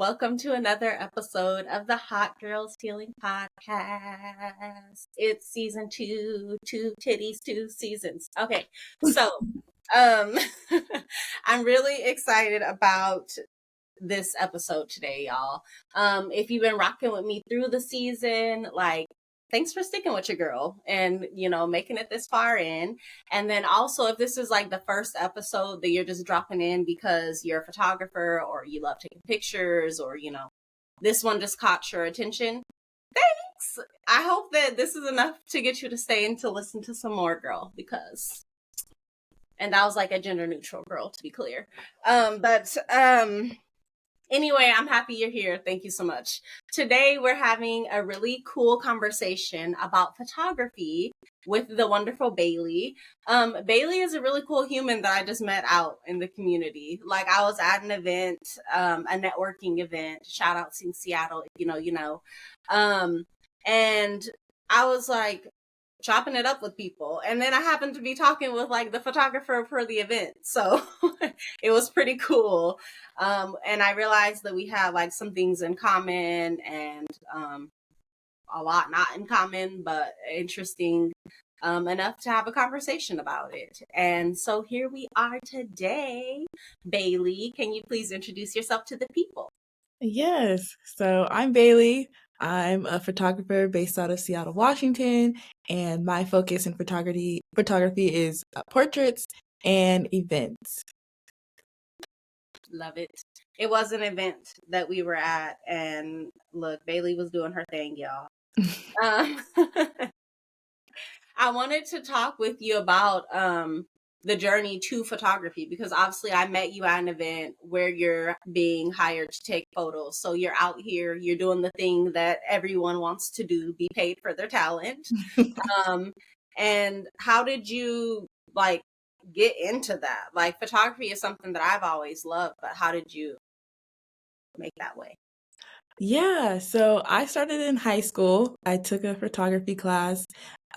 welcome to another episode of the Hot Girls Healing Podcast. It's season 2, 2 titties, 2 seasons. Okay, so um I'm really excited about this episode today, y'all. If you've been rocking with me through the season, thanks for sticking with your girl and making it this far in. And then also, if this is like the first episode that you're just dropping in because you're a photographer or you love taking pictures, or this one just caught your attention, thanks. I hope that this is enough to get you to stay and to listen to some more, girl, because and that was like a gender neutral, girl, to be clear. Anyway, I'm happy you're here. Thank you so much. Today, we're having a really cool conversation about photography with the wonderful Bailey. Bailey is a really cool human that I just met out in the community. Like, I was at an event, a networking event, shout out to Seattle, and I was like, chopping it up with people, and then I happened to be talking with like the photographer for the event, so it was pretty cool. And I realized that we have like some things in common and a lot not in common, but interesting enough to have a conversation about it. And so here we are today. Bailey, can you please introduce yourself to the people? Yes. So I'm Bailey. I'm a photographer based out of Seattle, Washington, and my focus in photography is portraits and events. Love it. It was an event that we were at, and look, Bailey was doing her thing, y'all. I wanted to talk with you about the journey to photography, because obviously I met you at an event where you're being hired to take photos. So you're out here, you're doing the thing that everyone wants to do, be paid for their talent. And how did you get into that? Like, photography is something that I've always loved, but how did you make that way? Yeah, so I started in high school. I took a photography class.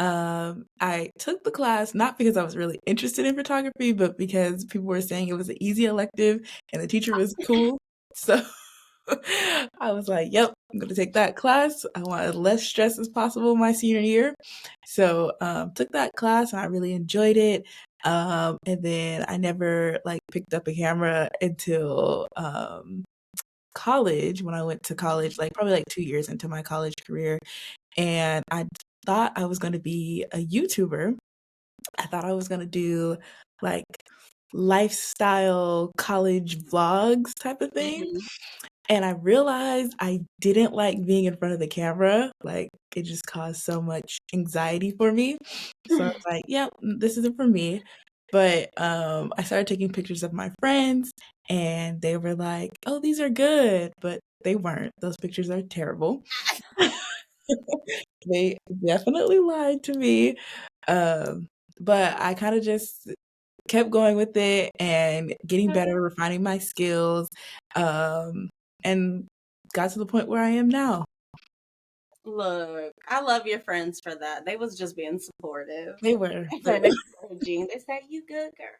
I took the class not because I was really interested in photography, but because people were saying it was an easy elective and the teacher was cool. So I was like, yep, I'm going to take that class. I want as less stress as possible my senior year. So took that class and I really enjoyed it. And then I never picked up a camera until college, when I went to college, probably 2 years into my college career. And I thought I was going to be a YouTuber. I thought I was going to do like lifestyle college vlogs type of thing. Mm-hmm. And I realized I didn't like being in front of the camera. Like, it just caused so much anxiety for me. So I was like, yep, this isn't for me. But I started taking pictures of my friends and they were like, oh, these are good. But they weren't. Those pictures are terrible. They definitely lied to me. But I kind of just kept going with it and getting better, refining my skills, and got to the point where I am now. Look, I love your friends for that. They was just being supportive They were. and encouraging. They said, "You good, girl."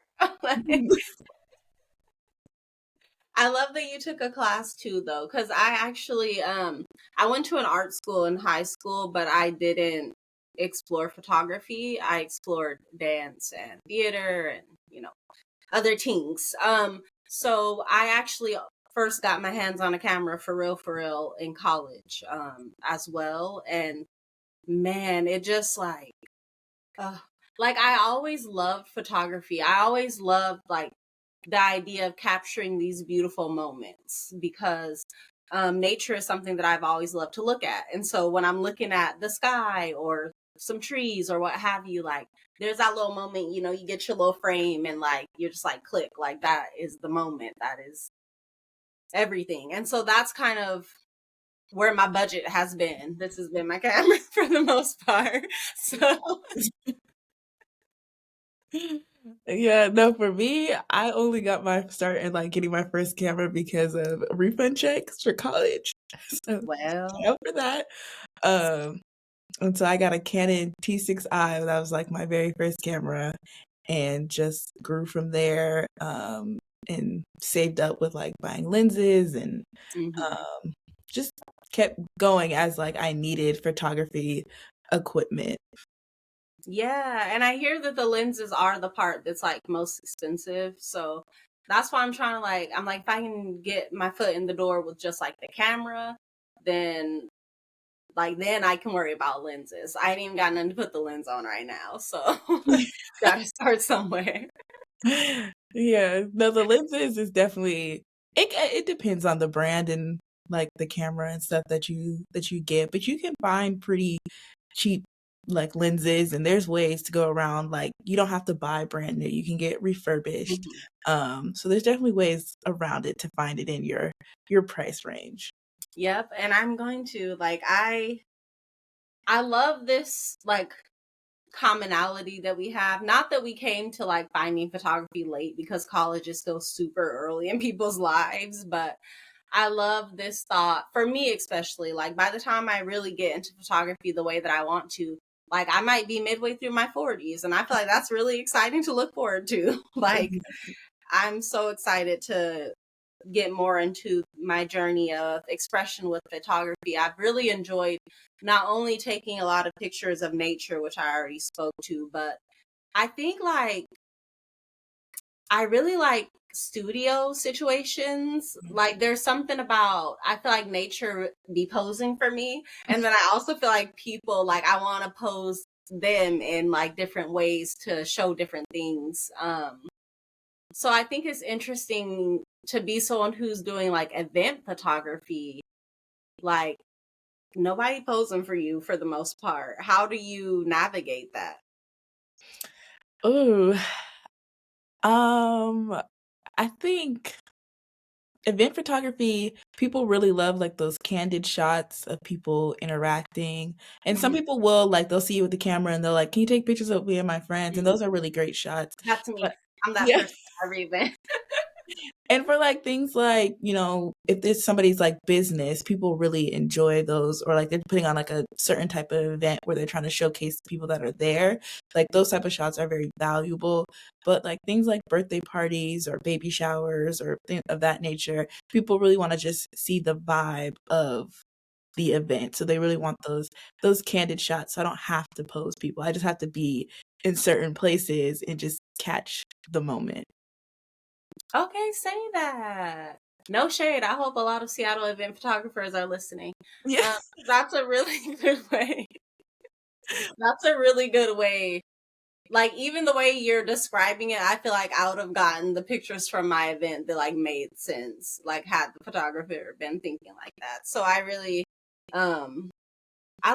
I love that you took a class too, though, because I actually I went to an art school in high school, but I didn't explore photography. I explored dance and theater and other things. So I actually first got my hands on a camera for real in college as well. And man, it just I always loved photography. I always loved the idea of capturing these beautiful moments, because nature is something that I've always loved to look at. And so when I'm looking at the sky or some trees or what have you, there's that little moment, you get your little frame and you're just click, that is the moment, that is everything. And so that's kind of where my budget has been. This has been my camera for the most part. So Yeah, no, for me, I only got my start in getting my first camera because of refund checks for college. So well, shout out for that. And so I got a Canon T6i. That was my very first camera, and just grew from there. and saved up with like buying lenses and Mm-hmm. um, just kept going as like I needed photography equipment. Yeah, and I hear that the lenses are the part that's like most expensive. So that's why I'm trying to like I'm like if I can get my foot in the door with just like the camera, then then I can worry about lenses. I ain't even got nothing to put the lens on right now. So gotta start somewhere. Yeah, no, the lenses is definitely it depends on the brand and like the camera and stuff that you get, but you can find pretty cheap like lenses and there's ways to go around like you don't have to buy brand new. You can get refurbished. Mhm. So there's definitely ways around it to find it in your price range. Yep, and I'm going to like I love this like commonality that we have. Not that we came to like finding photography late because college is still super early in people's lives, but I love this thought for me, especially like by the time I really get into photography the way that I want to, like I might be midway through my 40s. And I feel like that's really exciting to look forward to. Like, I'm so excited to get more into my journey of expression with photography. I've really enjoyed not only taking a lot of pictures of nature, which I already spoke to, but I think like I really like studio situations. Like there's something about I feel like nature be posing for me. And then I also feel like people like I want to pose them in like different ways to show different things. So I think it's interesting to be someone who's doing like event photography. Like nobody posing for you for the most part. How do you navigate that? Ooh, I think event photography, people really love like those candid shots of people interacting. And some Mhm. people will like they'll see you with the camera and they're like, "Can you take pictures of me and my friends?" And Mhm. those are really great shots. That's But me. I'm that yeah. person at every event. And for like things like, you know, if it's somebody's like business, people really enjoy those or like they're putting on like a certain type of event where they're trying to showcase the people that are there. Like those type of shots are very valuable. But like things like birthday parties or baby showers or things of that nature, people really want to just see the vibe of the event. So they really want those candid shots. So I don't have to pose people. I just have to be in certain places and just catch the moment. Okay, say that. No shade. I hope a lot of Seattle event photographers are listening. Yeah. That's a really good way. That's a really good way. Like even the way you're describing it, I feel like I would have gotten the pictures from my event that like made sense. Like had the photographer been thinking like that. So I really, um, I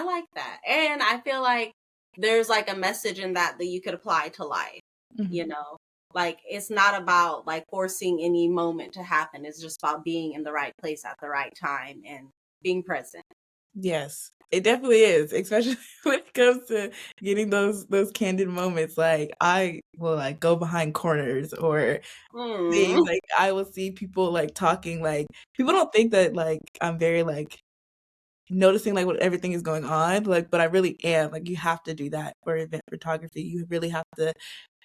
like that, and I feel like there's like a message in that that you could apply to life. You Mhm. know, like it's not about like forcing any moment to happen. It's just about being in the right place at the right time and being present. Yes, it definitely is, especially when it comes to getting those candid moments. Like I will like go behind corners or things Mm. like I will see people like talking like people don't think that like I'm very like noticing like what everything is going on like but I really am like you have to do that for event photography. You really have to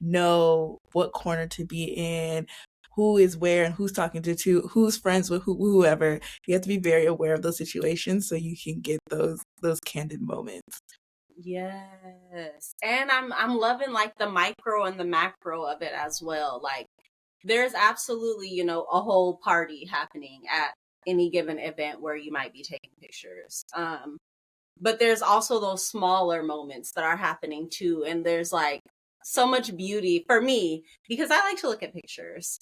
know what corner to be in, who is where and who's talking to who's friends with whoever. You have to be very aware of those situations so you can get those candid moments. Yes. And I'm loving like the micro and the macro of it as well. Like there's absolutely, you know, a whole party happening at any given event where you might be taking pictures. But there's also those smaller moments that are happening too, and there's like so much beauty for me because I like to look at pictures.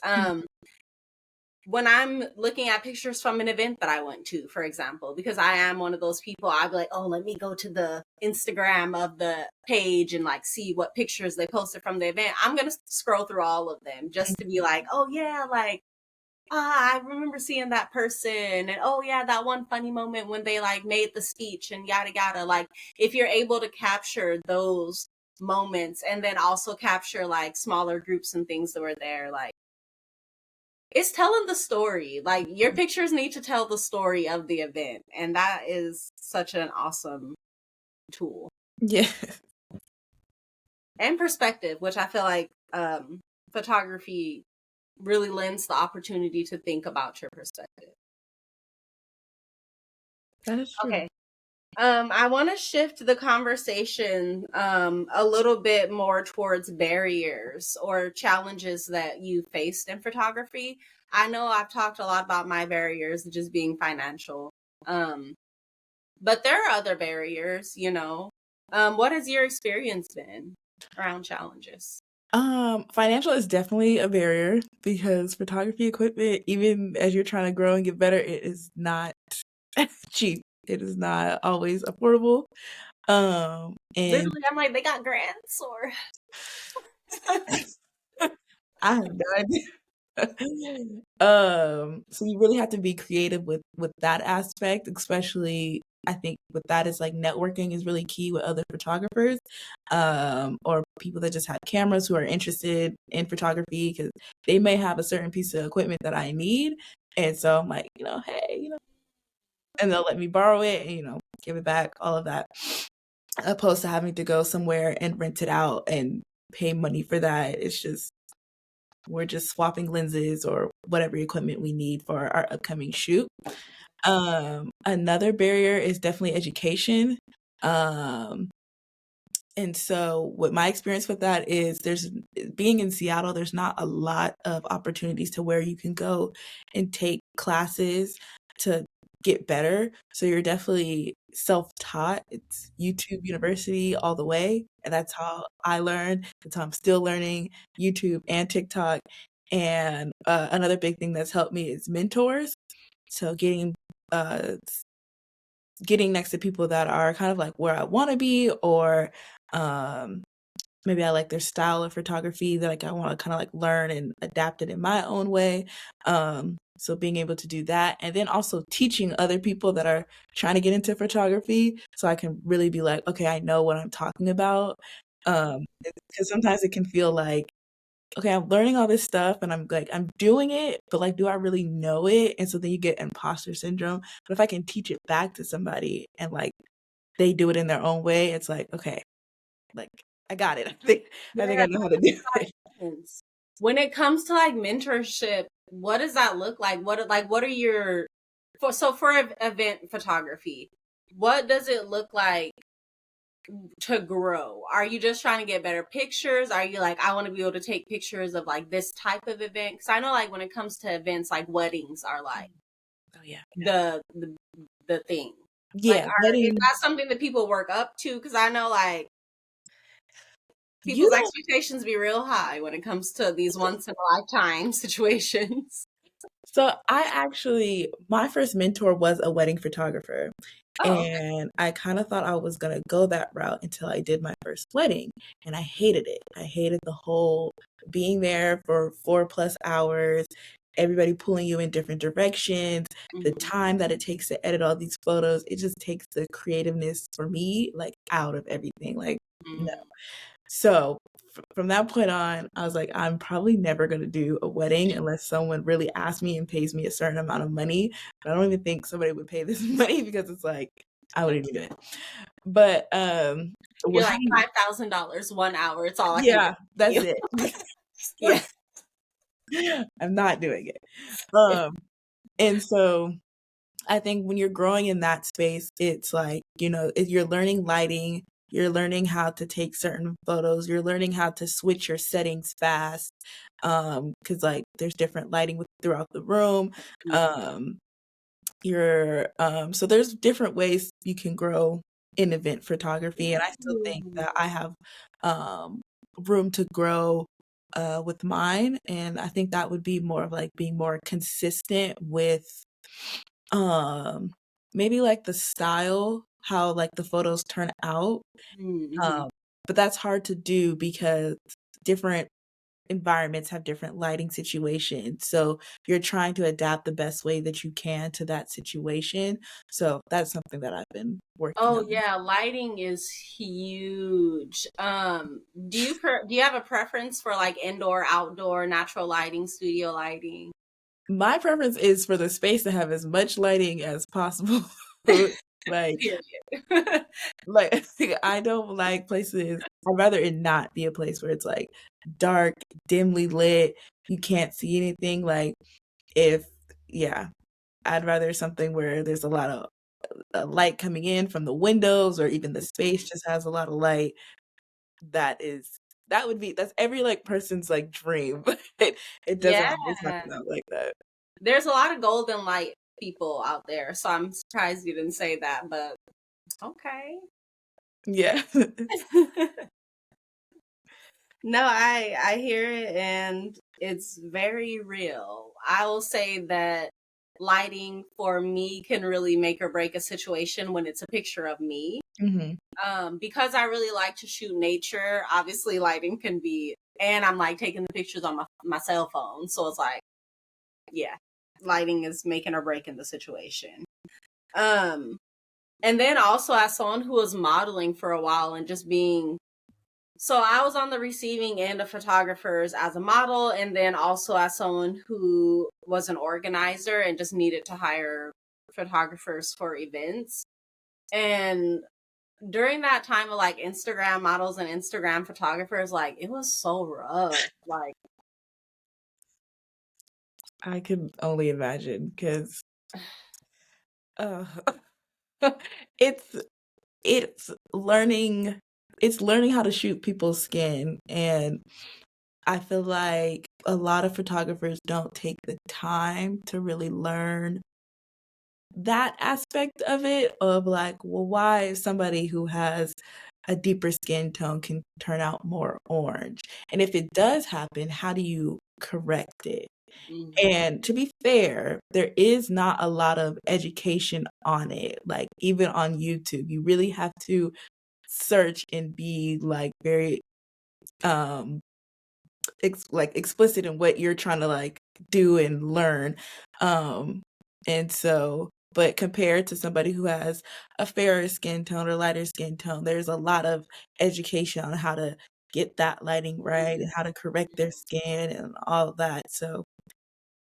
When I'm looking at pictures from an event that I went to, for example, because I am one of those people, I'd be like, oh, let me go to the Instagram of the page and like see what pictures they posted from the event. I'm going to scroll through all of them just to be like, oh, yeah, like, I remember seeing that person. And oh, yeah, that one funny moment when they like made the speech and yada, yada. Like, if you're able to capture those moments and then also capture like smaller groups and things that were there, like, it's telling the story. Like your pictures need to tell the story of the event, and that is such an awesome tool Yeah. and perspective, which I feel like photography really lends the opportunity to think about your perspective. That is true. Okay. I want to shift the conversation a little bit more towards barriers or challenges that you faced in photography. I know I've talked a lot about my barriers just being financial, but there are other barriers, you know. What has your experience been around challenges? Financial is definitely a barrier because photography equipment, even as you're trying to grow and get better, it is not cheap. It is not always affordable. And Literally, I'm like, they got grants or. I have no idea. So you really have to be creative with that aspect, especially I think with that is like networking is really key with other photographers, or people that just have cameras who are interested in photography because they may have a certain piece of equipment that I need, and so I'm like, hey, and they'll let me borrow it and give it back, all of that, opposed to having to go somewhere and rent it out and pay money for that. It's just we're just swapping lenses or whatever equipment we need for our upcoming shoot. Another barrier is definitely education. Um, and so what my experience with that is there's being in Seattle, there's not a lot of opportunities to where you can go and take classes to get better. So you're definitely self-taught. It's YouTube University all the way. And that's how I learned. That's how I'm still learning YouTube and TikTok. And another big thing that's helped me is mentors. So uh, getting next to people that are kind of like where I want to be, or um, maybe I like their style of photography that like I want to kind of like learn and adapt it in my own way. So being able to do that, and then also teaching other people that are trying to get into photography, so I can really be like, okay, I know what I'm talking about. Because sometimes it can feel like, okay, I'm learning all this stuff and I'm like, I'm doing it, but like, do I really know it? And so then you get imposter syndrome. But if I can teach it back to somebody and like they do it in their own way, it's like, okay, like I got it. I think Yeah, I know how to do it. when it comes to like mentorship, what does that look like? What are your for event photography? What does it look like to grow? Are you just trying to get better pictures? Are you like, I want to be able to take pictures of like this type of event? Because I know like when it comes to events, like weddings are like Oh yeah. the thing. Like, Yeah, is wedding. that something that people work up to? Because I know like You people's don't. expectations be real high when it comes to these once in a lifetime situations. So my first mentor was a wedding photographer. Oh, okay. And I kind of thought I was going to go that route until I did my first wedding. And I hated it. I hated the whole being there for 4+ hours, everybody pulling you in different directions, the Mm-hmm. time that it takes to edit all these photos. It just takes the creativeness for me, like, out of everything. Like, no. So from that point on, I was like, I'm probably never going to do a wedding unless someone really asks me and pays me a certain amount of money. But I don't even think somebody would pay this money because it's like, I wouldn't even do it. But You're like having, $5,000 1 hour. It's all I can yeah, that's give it. you. I'm not doing it. And so I think when you're growing in that space, it's like, you're learning lighting, you're learning how to take certain photos, you're learning how to switch your settings fast. Because like there's different lighting throughout the room. Um, so there's different ways you can grow in event photography, and I still think that I have room to grow with mine, and I think that would be more of like being more consistent with um, maybe like the style, how like the photos turn out. Mm-hmm. Um, but that's hard to do because different environments have different lighting situations. So you're trying to adapt the best way that you can to that situation. So that's something that I've been working Oh on. yeah, lighting is huge. Do you have a preference for like indoor, outdoor, natural lighting, studio lighting? My preference is for the space to have as much lighting as possible. Like, Period. like I don't like places. I'd rather it not be a place where it's like dark, dimly lit, you can't see anything. Like if yeah, I'd rather something where there's a lot of light coming in from the windows or even the space just has a lot of light. That would be that's every like person's like dream. But it doesn't Yeah. always happen out like that. There's a lot of golden light people out there, so I'm surprised you didn't say that, but okay. Yeah. No, I hear it and it's very real. I will say that lighting for me can really make or break a situation when it's a picture of me. Mhm. Because I really like to shoot nature, obviously lighting can be, and I'm like taking the pictures on my cell phone. So it's like, yeah, lighting is making or breaking the situation. Um, and then also as someone who was modeling for a while and just being, so I was on the receiving end of photographers as a model, and then also as someone who was an organizer and just needed to hire photographers for events. And during that time of like Instagram models and Instagram photographers, like it was so rough. Like, I can only imagine because uh, it's it's learning it's learning how to shoot people's skin, and I feel like a lot of photographers don't take the time to really learn that aspect of it of like, well, why somebody who has a deeper skin tone can turn out more orange? And if it does happen, how do you correct it? mm-hmm, And to be fair, there is not a lot of education on it. Like even on YouTube, you really have to search and be like very um like explicit in what you're trying to like do and learn. Um and so but compared to somebody who has a fairer skin tone or lighter skin tone, there's a lot of education on how to get that lighting right and how to correct their skin and all of that. So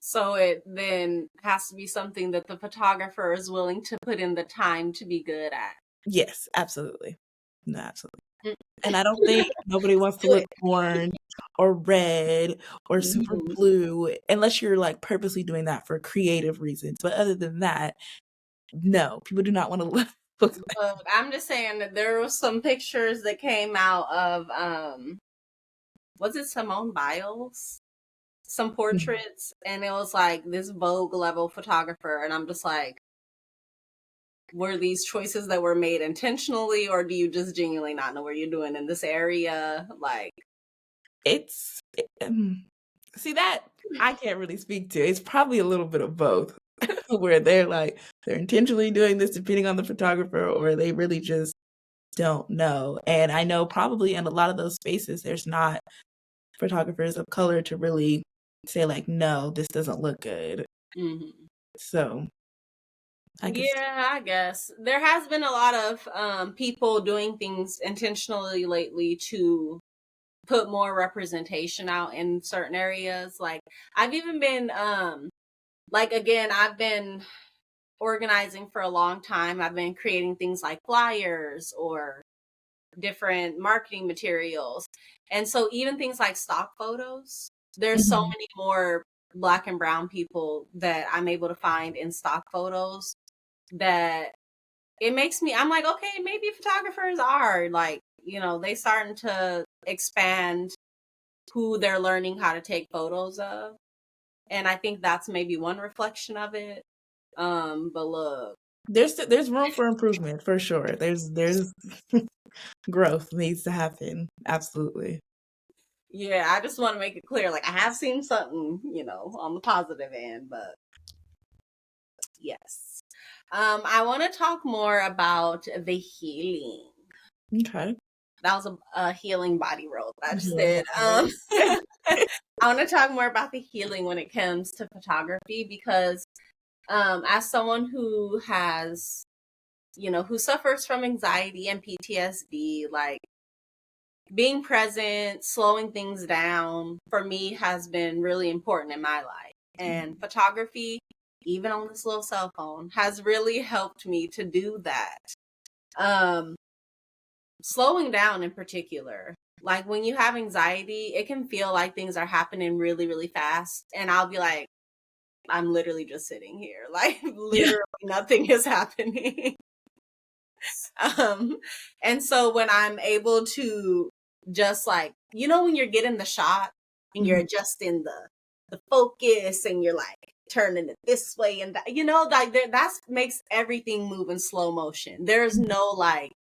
so it then has to be something that the photographer is willing to put in the time to be good at. yes, absolutely. No, absolutely. Mm. And I don't think nobody wants to Do look it. orange or red or super Mhm. blue unless you're like purposely doing that for creative reasons. But other than that, no, people do not want to look like Look, I'm just saying that there were some pictures that came out of was it Simone Biles? Some Mhm. portraits, and it was like this Vogue level photographer, and I'm just like, were these choices that were made intentionally, or do you just genuinely not know what you're doing in this area? Like, It's see that I can't really speak to. It's probably a little bit of both, where they're like they're intentionally doing this depending on the photographer, or they really just don't know. And I know probably in a lot of those spaces, there's not photographers of color to really say like, no, this doesn't look good. mhm. So I could see. Yeah, I guess there has been a lot of people doing things intentionally lately to put more representation out in certain areas. Like, I've even been like, again, I've been organizing for a long time. I've been creating things like flyers or different marketing materials. And so even things like stock photos, there's so Mhm. many more black and brown people that I'm able to find in stock photos that it makes me, I'm like, okay, maybe photographers are like, they starting to expand who they're learning how to take photos of. And I think that's maybe one reflection of it. But look, There's room for improvement for sure. There's growth needs to happen. Absolutely. yeah, I just want to make it clear. Like, I have seen something, on the positive end, but yes. I want to talk more about the healing. Okay. That was a healing body roll that I just Healing did. body work. I want to talk more about the healing when it comes to photography because, as someone who has, who suffers from anxiety and PTSD, like being present, slowing things down for me has been really important in my life. And photography even on this little cell phone, has really helped me to do that. Um, Slowing down in particular. Like when you have anxiety, it can feel like things are happening really, really fast. And I'll be like, I'm literally just sitting here. Like Yeah. literally nothing is happening. um, and so when I'm able to just like, when you're getting the shot and you're Mhm. adjusting the focus and you're like turning it this way and that, like that makes everything move in slow motion. There's no like,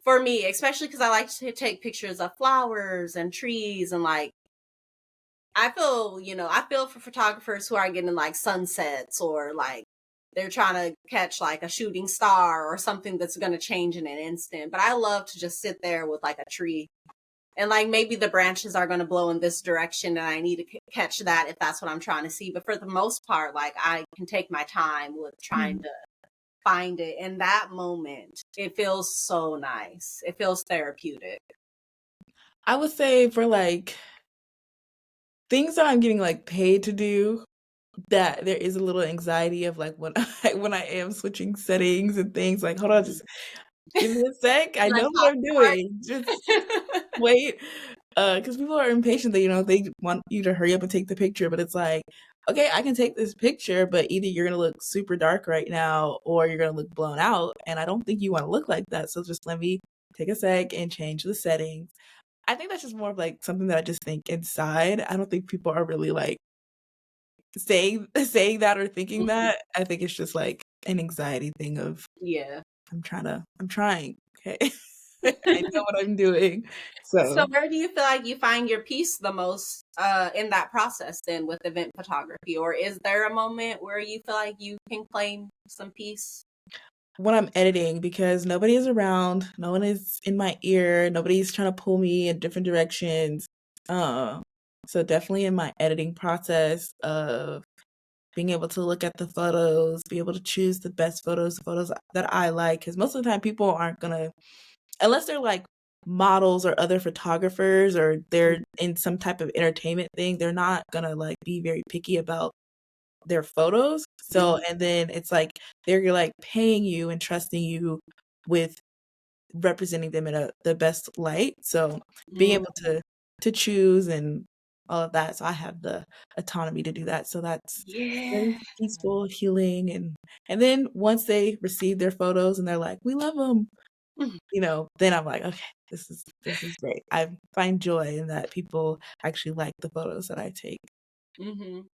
for me, especially because I like to take pictures of flowers and trees and like I feel for photographers who are getting like sunsets or like they're trying to catch like a shooting star or something that's going to change in an instant. But I love to just sit there with like a tree and like maybe the branches are going to blow in this direction and I need to catch that if that's what I'm trying to see. But for the most part, like I can take my time with trying Mhm. to find it. In that moment, it feels so nice. It feels therapeutic. I would say for like things that I'm getting like paid to do, that there is a little anxiety of like when I am switching settings and things like, hold on, just give me a sec. I Like know what I'm popcorn. doing. Just wait. Because people are impatient that, they want you to hurry up and take the picture, but it's like, okay, I can take this picture, but either you're gonna look super dark right now or you're gonna look blown out. And I don't think you want to look like that. So just let me take a sec and change the settings. I think that's just more of like something that I just think inside. I don't think people are really like saying that or thinking that. I think it's just like an anxiety thing of Yeah. I'm trying. Okay. I know what I'm doing. So So where do you feel like you find your peace the most in that process then with event photography? Or is there a moment where you feel like you can claim some peace? when I'm editing, because nobody is around, no one is in my ear, nobody's trying to pull me in different directions. Uh, so definitely in my editing process of being able to look at the photos, be able to choose the best photos that I like. Because most of the time, people aren't gonna, unless they're like models or other photographers or they're in some type of entertainment thing, they're not gonna like be very picky about their photos. So, Mhm. and then it's like they're like paying you and trusting you with representing them in the best light. So being Mm, able to choose and all of that. So I have the autonomy to do that. So that's yeah. very peaceful, healing, and then once they receive their photos and they're like, we love them, then I'm like, okay, this is great. I find joy in that people actually like the photos that I take.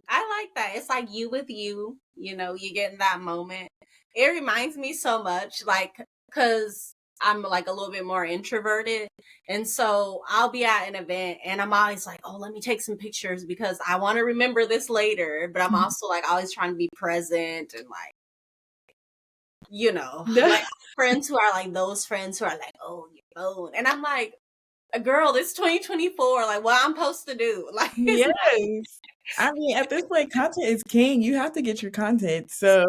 I like that. It's like you with you, you get in that moment. It reminds me so much, like, because I'm like a little bit more introverted. And so I'll be at an event and I'm always like, oh, let me take some pictures because I want to remember this later. But I'm also like always trying to be present and like, like friends who are like those friends who are like, oh, your phone. And I'm like, girl, it's 2024. Like, what I'm supposed to do? Like, it's Yes. I mean, at this point, content is king. You have to get your content. So,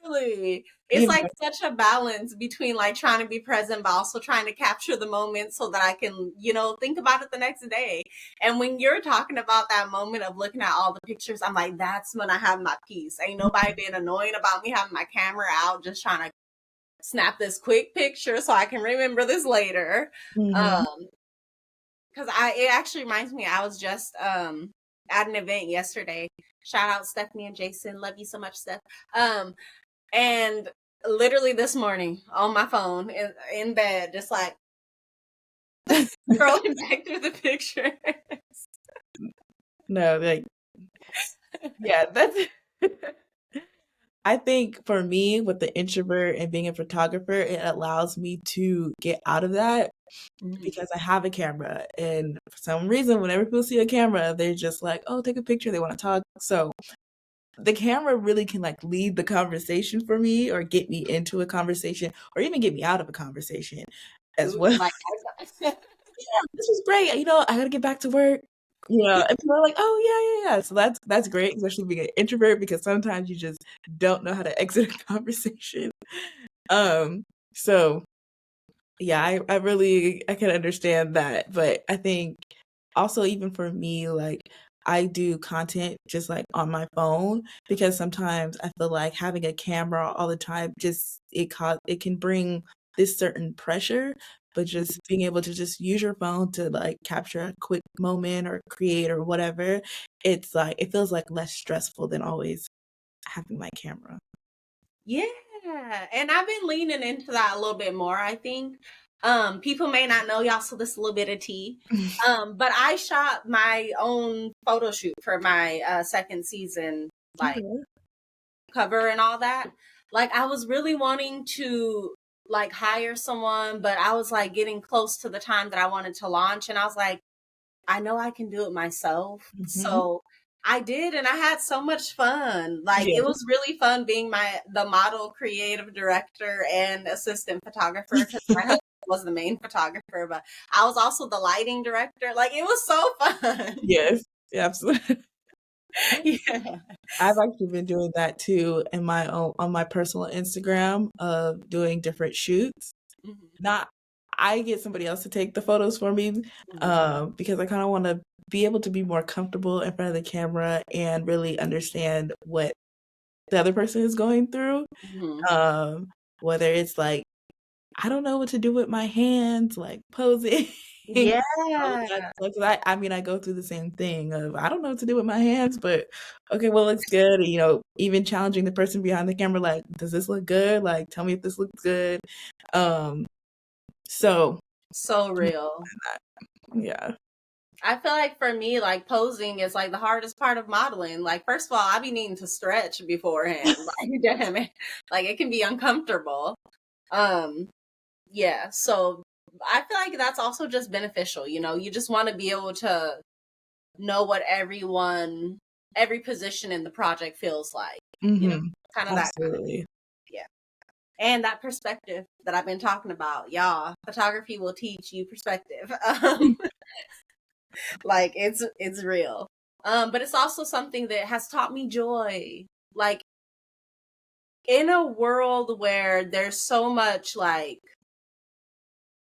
really, it's you like know, such a balance between like trying to be present, but also trying to capture the moment so that I can, think about it the next day. And when you're talking about that moment of looking at all the pictures, I'm like, that's when I have my peace. Ain't nobody being annoying about me having my camera out, just trying to snap this quick picture so I can remember this later. mhm. Um, because it actually reminds me, I was just at an event yesterday. Shout out Stephanie and Jason. Love you so much, Steph. And literally this morning on my phone in bed, just like scrolling back through the picture. No, like, yeah, that's I think for me, with the introvert and being a photographer, it allows me to get out of that Mhm. because I have a camera. And for some reason, whenever people see a camera, they're just like, oh, take a picture. They want to talk. So the camera really can like lead the conversation for me or get me into a conversation or even get me out of a conversation as Ooh, well. like This was great. I gotta get back to work. And people are like, oh yeah, yeah, yeah. So that's great, especially being an introvert because sometimes you just don't know how to exit a conversation. Um, so yeah, I really I can understand that. But I think also even for me, like I do content just like on my phone because sometimes I feel like having a camera all the time just it can bring this certain pressure, but just being able to just use your phone to like capture a quick moment or create or whatever, it's like it feels like less stressful than always having my camera. Yeah. And I've been leaning into that a little bit more, I think. People may not know y'all, so this is a little bit of tea. But I shot my own photo shoot for my second season, like Okay. cover and all that. Like I was really wanting to like hire someone, but I was like getting close to the time that I wanted to launch, and I was like, I know I can do it myself. Mhm. So I did, and I had so much fun. Like Yeah. it was really fun being the model, creative director, and assistant photographer, because my husband was the main photographer, but I was also the lighting director. Like it was so fun. Yes, absolutely. Yeah. I've actually been doing that too in my own on my personal Instagram of doing different shoots. Mhm. Not I get somebody else to take the photos for me, Mhm. because I kind of want to be able to be more comfortable in front of the camera and really understand what the other person is going through. Mhm. Um, Whether it's like I don't know what to do with my hands, like posing. Yeah. All of that stuff. 'Cause I mean, I go through the same thing of I don't know what to do with my hands, but okay, well, looks good. And, even challenging the person behind the camera, like, does this look good? Like, tell me if this looks good. Um, so So real. yeah. I feel like for me, like posing is like the hardest part of modeling. Like, first of all, I be needing to stretch beforehand. Like, damn it. Like it can be uncomfortable. Um, yeah. So I feel like that's also just beneficial, you just want to be able to know what every position in the project feels like, you know, Mhm. kind of that kind of, Absolutely. yeah. And that perspective that I've been talking about, y'all, photography will teach you perspective. Like it's real. But it's also something that has taught me joy. Like in a world where there's so much like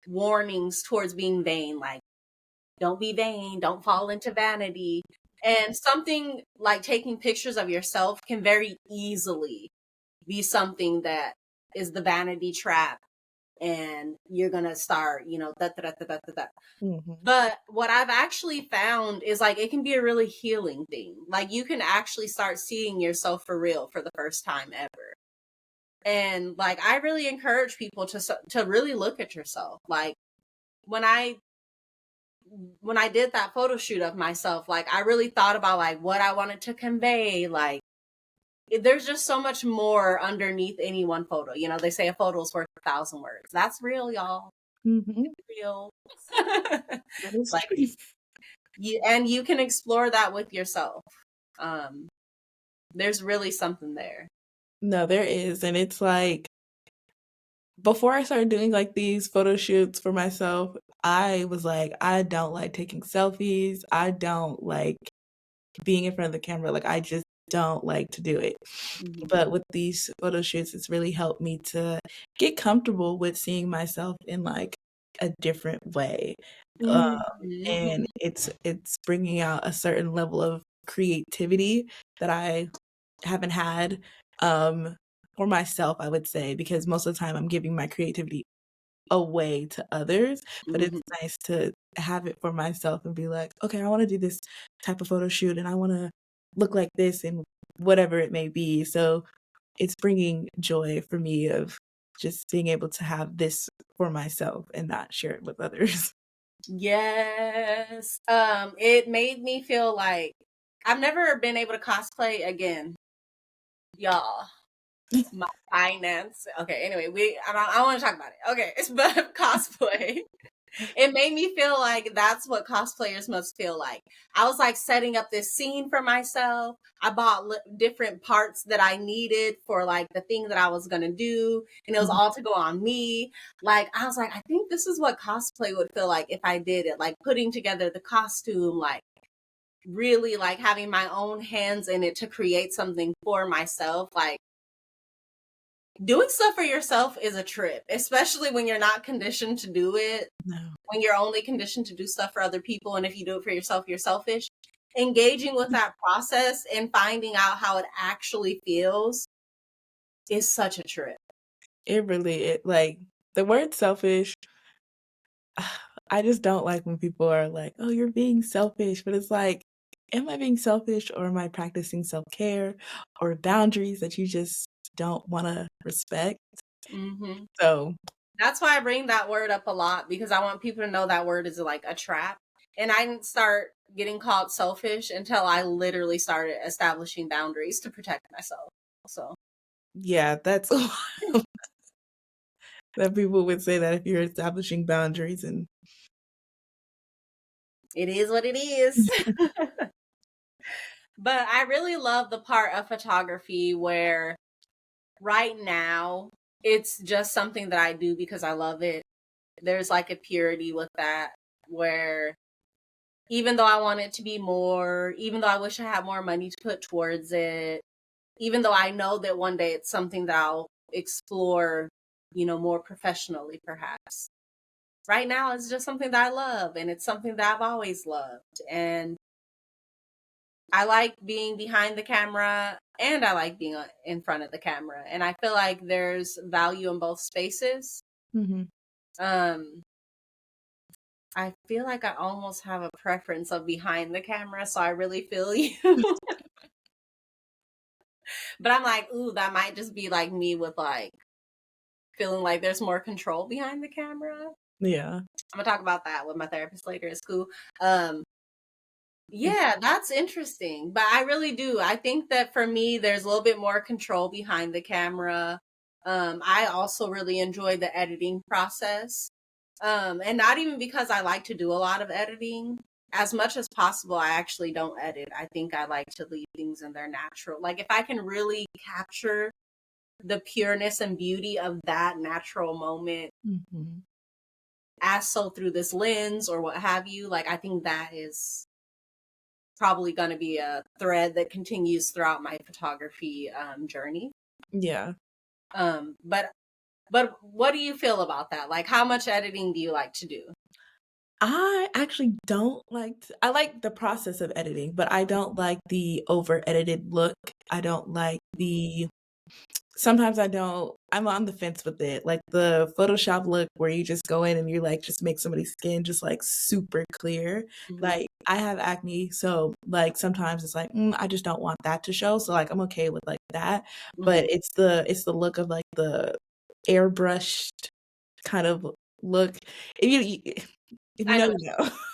warnings towards being vain, like don't be vain, don't fall into vanity. And something like taking pictures of yourself can very easily be something that is the vanity trap, and you're gonna start, da, da, da, da, da, da. Mhm. But what I've actually found is like it can be a really healing thing. Like you can actually start seeing yourself for real for the first time ever. And like I really encourage people to really look at yourself. Like when I when I did that photo shoot of myself, like I really thought about like what I wanted to convey. Like there's just so much more underneath any one photo. They say a photo is worth 1,000 words. That's real, y'all. Mhm. Real. That is Like true. you can explore that with yourself. Um, there's really something there. No, there is, and it's like before I started doing like these photo shoots for myself, I was like, I don't like taking selfies. I don't like being in front of the camera. Like, I just don't like to do it. Mhm. But with these photo shoots, it's really helped me to get comfortable with seeing myself in like a different way. Um, Mhm. and it's bringing out a certain level of creativity that I haven't had for myself, I would say, because most of the time I'm giving my creativity away to others, but it's Mhm. nice to have it for myself and be like, okay, I want to do this type of photo shoot and I want to look like this and whatever it may be. So it's bringing joy for me of just being able to have this for myself and not share it with others. Yes. It made me feel like I've never been able to cosplay again, y'all. My finance. Okay. Anyway, I want to talk about it. Okay, but cosplay. It made me feel like that's what cosplayers must feel like. I was like setting up this scene for myself. I bought different parts that I needed for like the thing that I was going to do. And it was all to go on me. Like, I was like, I think this is what cosplay would feel like if I did it. Like putting together the costume, like really like having my own hands in it to create something for myself. Like, doing stuff for yourself is a trip, especially when you're not conditioned to do it, No. when you're only conditioned to do stuff for other people, and if you do it for yourself, you're selfish. engaging with that process and finding out how it actually feels is such a trip. It really like the word selfish. I just don't like when people are like, "Oh, you're being selfish," but it's like, am I being selfish or am I practicing self-care or boundaries that you just don't want to respect? Mm-hmm. So, That's why I bring that word up a lot, because I want people to know that word is like a trap. And I didn't start getting called selfish until I literally started establishing boundaries to protect myself. So yeah, that's that people would say that if you're establishing boundaries and it is what it is. But I really love the part of photography where right now it's just something that I do because I love it. There's like a purity with that, where even though I want it to be more, even though I wish I had more money to put towards it, even though I know that one day it's something that I'll explore, more professionally perhaps. Right now it's just something that I love, and it's something that I've always loved. And I like being behind the camera and I like being in front of the camera. And I feel like there's value in both spaces. mm-hmm. Um, I feel like I almost have a preference of behind the camera, so I really feel you. But I'm like, ooh, that might just be like me with like feeling like there's more control behind the camera. Yeah. I'm gonna talk about that with my therapist later at school. Yeah, that's interesting. But I really do. I think that for me, there's a little bit more control behind the camera. I also really enjoy the editing process. And not even because I like to do a lot of editing. As much as possible, I actually don't edit. I think I like to leave things in their natural. Like if I can really capture the pureness and beauty of that natural moment Mm-hmm. as so through this lens or what have you, like I think that is probably going to be a thread that continues throughout my photography journey. Yeah. But what do you feel about that? Like, how much editing do you like to do? I actually don't I like the process of editing, but I don't like the over edited look. I don't like the sometimes I don't I'm on the fence with it. Like the Photoshop look where you just go in and you like just make somebody's skin just like super clear. Mm-hmm. Like I have acne, so like sometimes it's like I just don't want that to show. So like I'm okay with like that, but Mm-hmm. it's the look of like the airbrushed kind of look. If you I know, know. you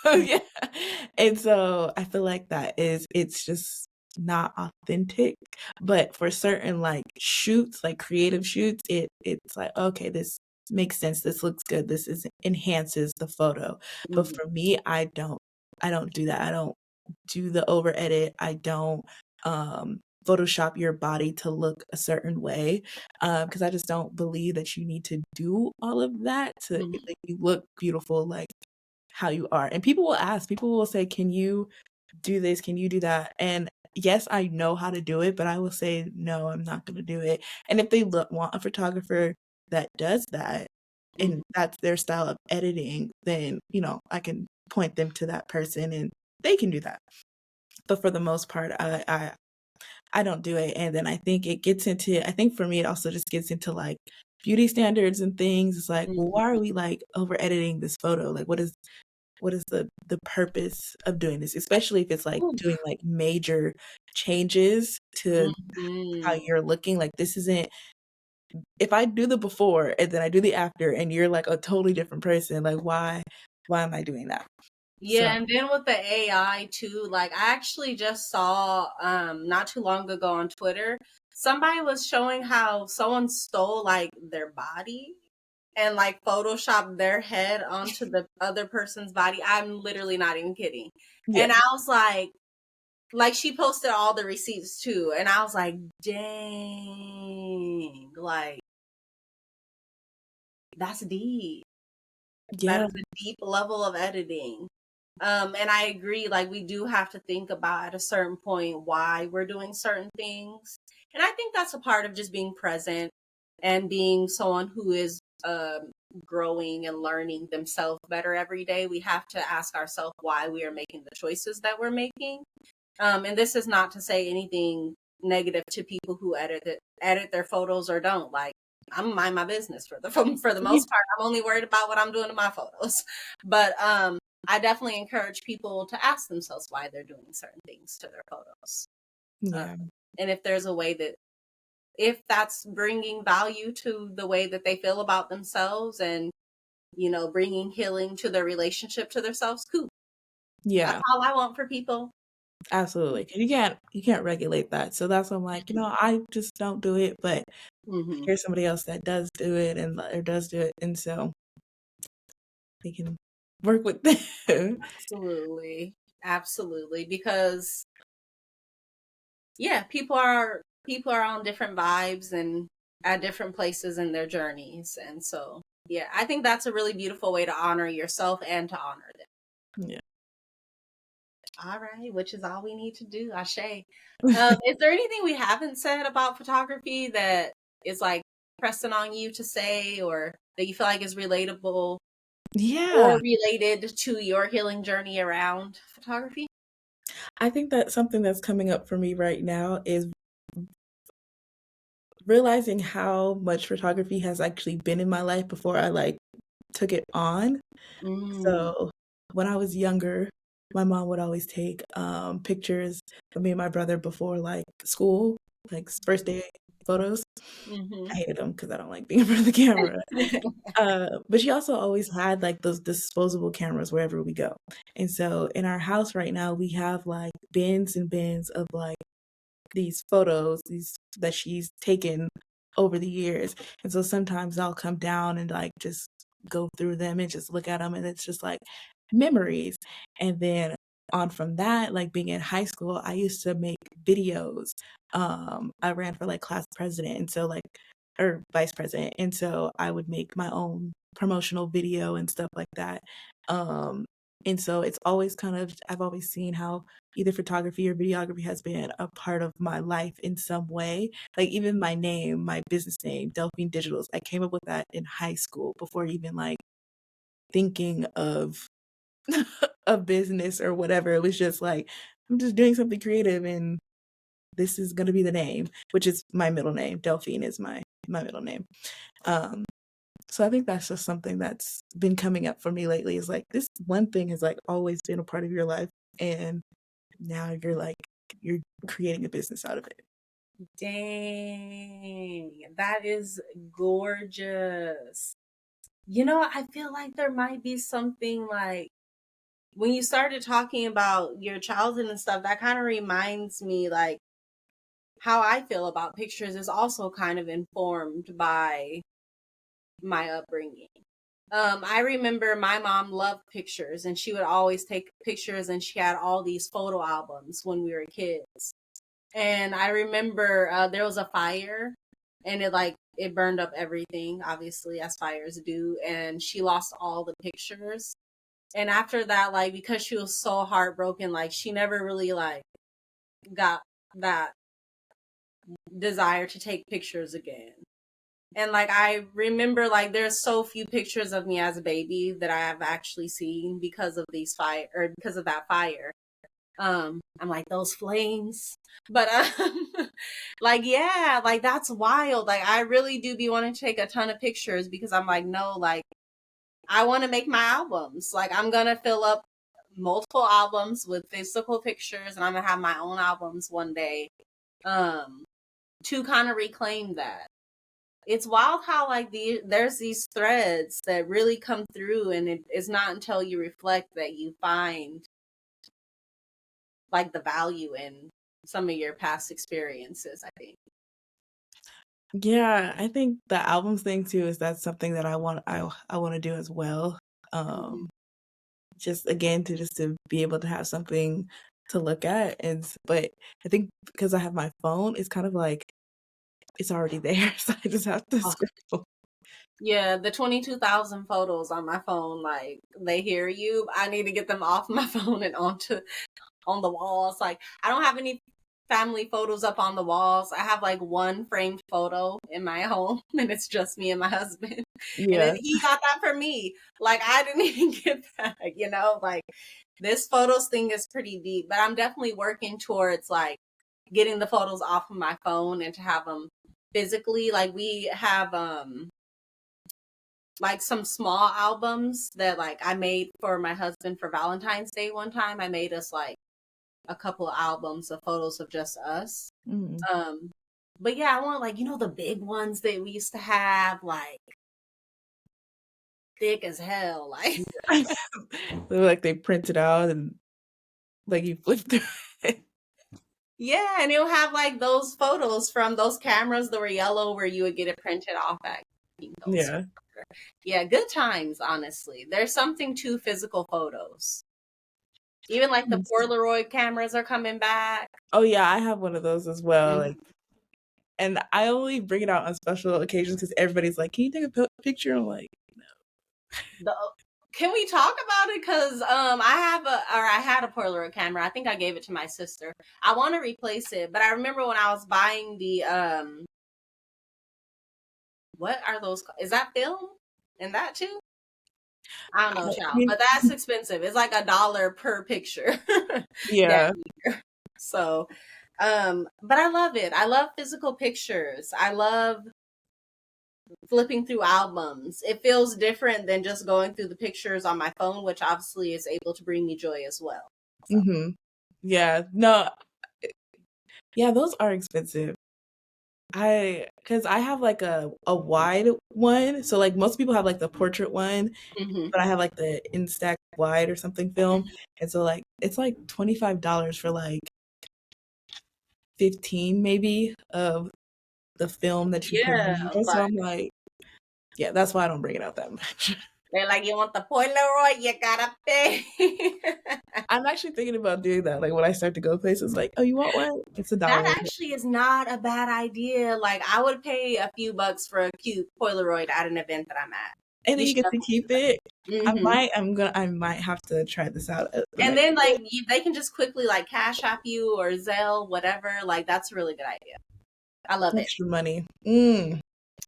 know. Yeah. And so I feel like it's just not authentic. But for certain like shoots, like creative shoots, it's like, okay, this makes sense. This looks good. This is enhances the photo. But Mm-hmm. for me, I don't do that. I don't do the over edit. I don't Photoshop your body to look a certain way because I just don't believe that you need to do all of that to Mm-hmm. make you look beautiful like how you are. And people will ask, people will say, "Can you do this? Can you do that?" And yes, I know how to do it, but I will say, "No, I'm not going to do it." And if they want a photographer that does that Mm-hmm. and that's their style of editing, then, I can point them to that person and they can do that. But for the most part, I don't do it. And then I think for me, it also just gets into like beauty standards and things. It's like, well, Mm-hmm. why are we like over editing this photo? Like, what is the purpose of doing this? Especially if it's like doing like major changes to how Mm-hmm. you're looking. Like, this isn't, if I do the before and then I do the after and you're like a totally different person, like, why am I doing that? So, Yeah, and then with the AI too, like I actually just saw not too long ago on Twitter, somebody was showing how someone stole like their body and like photoshopped their head onto the other person's body. I'm literally not even kidding. yeah. And I was like she posted all the receipts too, and I was like, dang, like that's deep. That Yeah. is a deep level of editing. And I agree, like we do have to think about at a certain point why we're doing certain things. And I think that's a part of just being present and being someone who is growing and learning themselves better every day, we have to ask ourselves why we are making the choices that we're making. And this is not to say anything negative to people who edit their photos or don't. Like, I'm mind my business for the most part. I'm only worried about what I'm doing to my photos. But I definitely encourage people to ask themselves why they're doing certain things to their photos. Yeah. And if there's a way that, if that's bringing value to the way that they feel about themselves and, you know, bringing healing to their relationship to themselves, cool. Yeah. That's all I want for people. Absolutely. 'Cause you can't regulate that. So that's why I'm like, I just don't do it, but here's somebody else that does do it or does do it, and so they can work with them. Absolutely. Absolutely. Because yeah, people are on different vibes and at different places in their journeys. And so yeah, I think that's a really beautiful way to honor yourself and to honor them. Yeah. All right, which is all we need to do. Ashe. Is there anything we haven't said about photography that is like pressing on you to say, or that you feel like is relatable Yeah. or related to your healing journey around photography? I think that something that's coming up for me right now is realizing how much photography has actually been in my life before I like took it on. Mm, So when I was younger, my mom would always take pictures of me and my brother before like school, like first day photos. I mm-hmm. hated them because I don't like being in front of the camera. But she also always had like those disposable cameras wherever we go. And so in our house right now, we have like bins and bins of like these photos, these that she's taken over the years. And so sometimes I'll come down and like just go through them and just look at them, and it's just like memories. And then on from that, like being in high school, I used to make videos. I ran for like class president, and so like or vice president, and so I would make my own promotional video and stuff like that. Um, and so it's always kind of I've always seen how either photography or videography has been a part of my life in some way. Like even my name, my business name, Delphine Digitals, I came up with that in high school before even like thinking of a business or whatever. It was just like, I'm just doing something creative and this is going to be the name, which is my middle name. Delphine is my middle name. Um, so I think that's just something that's been coming up for me lately is like this one thing has like always been a part of your life, and now you're creating a business out of it. Dang, that is gorgeous. You know, I feel like there might be something like when you started talking about your childhood and stuff, that kind of reminds me like how I feel about pictures is also kind of informed by my upbringing. I remember my mom loved pictures and she would always take pictures, and she had all these photo albums when we were kids. And I remember there was a fire and it burned up everything, obviously, as fires do, and she lost all the pictures. And after that, like, because she was so heartbroken, like she never really like got that desire to take pictures again. And like I remember like there's so few pictures of me as a baby that I have actually seen because of these fire or because of that fire. I'm like those flames. But like yeah, like that's wild. Like I really do be wanting to take a ton of pictures because I'm like, no, like I want to make my albums. Like I'm gonna fill up multiple albums with physical pictures, and I'm gonna have my own albums one day. Um, to kind of reclaim that. It's wild how like there's these threads that really come through, and it's not until you reflect that you find like the value in some of your past experiences, I think. Yeah, I think the albums thing too is that's something that I want to do as well. Mm-hmm. Just again to be able to have something to look at, but I think because I have my phone, it's kind of like it's already there, so I just have to Oh, scroll. yeah, the 22,000 photos on my phone, like they hear you. I need to get them off my phone and onto on the walls. Like I don't have any family photos up on the walls. I have like one framed photo in my home, and it's just me and my husband. And Yeah. then he got that for me. Like, I didn't even get that, you know? Like, this photos thing is pretty deep, but I'm definitely working towards like getting the photos off of my phone and to have them physically. Like, we have like some small albums that like I made for my husband for Valentine's Day one time. I made us like a couple of albums of photos of just us. Mm. But yeah, I want like, you know, the big ones that we used to have, like thick as hell. Like, Like they print it out and like you flip through it. yeah, and it'll have like those photos from those cameras that were yellow where you would get it printed off at Kinko's. Yeah. Yeah, good times, honestly. There's something to physical photos. Even like the Polaroid cameras are coming back. Oh yeah, I have one of those as well. Mhm. Like, and I only bring it out on special occasions because everybody's like, "Can you take a picture?" I'm like, Can we talk about it? Because I had a Polaroid camera. I think I gave it to my sister. I want to replace it, but I remember when I was buying the what are those? Is that film? And that too? I don't know, child, but that's expensive. It's like $1 per picture. yeah. So, but I love it. I love physical pictures. I love flipping through albums. It feels different than just going through the pictures on my phone, which obviously is able to bring me joy as well. So. Mm-hmm. Yeah. No. Yeah, those are expensive. Because I have like a wide one. So like most people have like the portrait one, but I have like the Instax wide or something film. And so like it's like $25 for like 15 maybe of the film that you put Yeah, in. So I'm like, yeah, that's why I don't bring it out that much. they're like, you want the Polaroid, you gotta pay. I'm actually thinking about doing that. Like when I start to go places, like, oh, you want one? It's $1. That actually is not a bad idea. Like, I would pay a few bucks for a cute Polaroid at an event that I'm at. And then you get to keep it. Mm-hmm. I might have to try this out. And then like they can just quickly like Cash App you or Zelle, whatever. Like, that's a really good idea. I love extra money.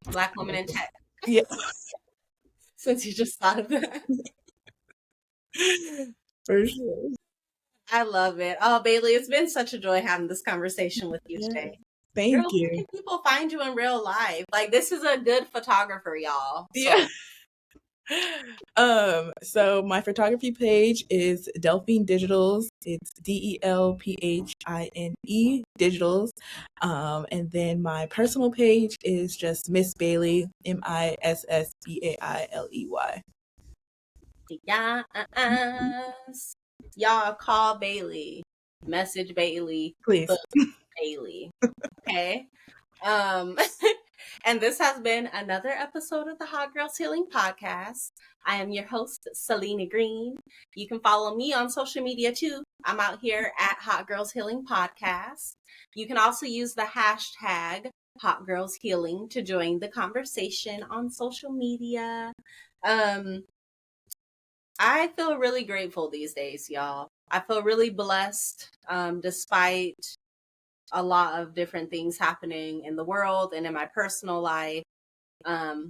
Black woman in tech. Yeah. Since you just thought of that. For sure. I love it. Oh, Bailey, it's been such a joy having this conversation with you today. Thank you. Where can people find you in real life? Like, this is a good photographer, y'all. So. Yeah. So my photography page is Delphine Digitals. It's DELPHINE Digitals. And then my personal page is just Miss Bailey, MISSBAILEY. Yes. Y'all call Bailey. Message Bailey. Please. Bailey. Okay. And this has been another episode of the Hot Girls Healing Podcast. I am your host, Salenna Green. You can follow me on social media too. I'm out here at Hot Girls Healing Podcast. You can also use the hashtag Hot Girls Healing to join the conversation on social media. I feel really grateful these days, y'all. I feel really blessed, despite a lot of different things happening in the world and in my personal life. I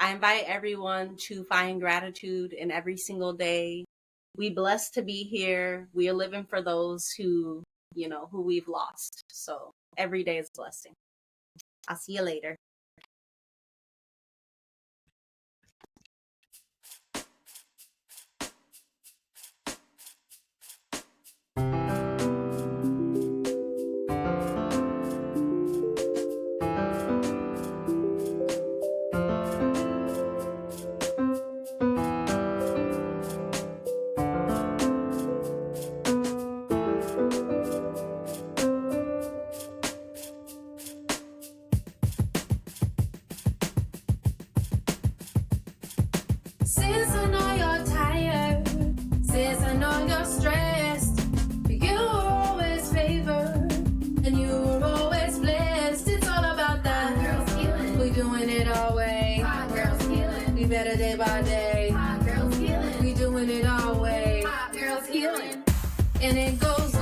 invite everyone to find gratitude in every single day. We blessed to be here. We are living for those who we've lost. So every day is a blessing. I'll see you later. Since I know you're tired, since I know you're stressed, you were always favored and you were always blessed. It's all about that. Hot girls healing. We doing it our way. Hot girls healing. We better day by day. Hot girls healing. We doing it our way. Hot girls healing. And it goes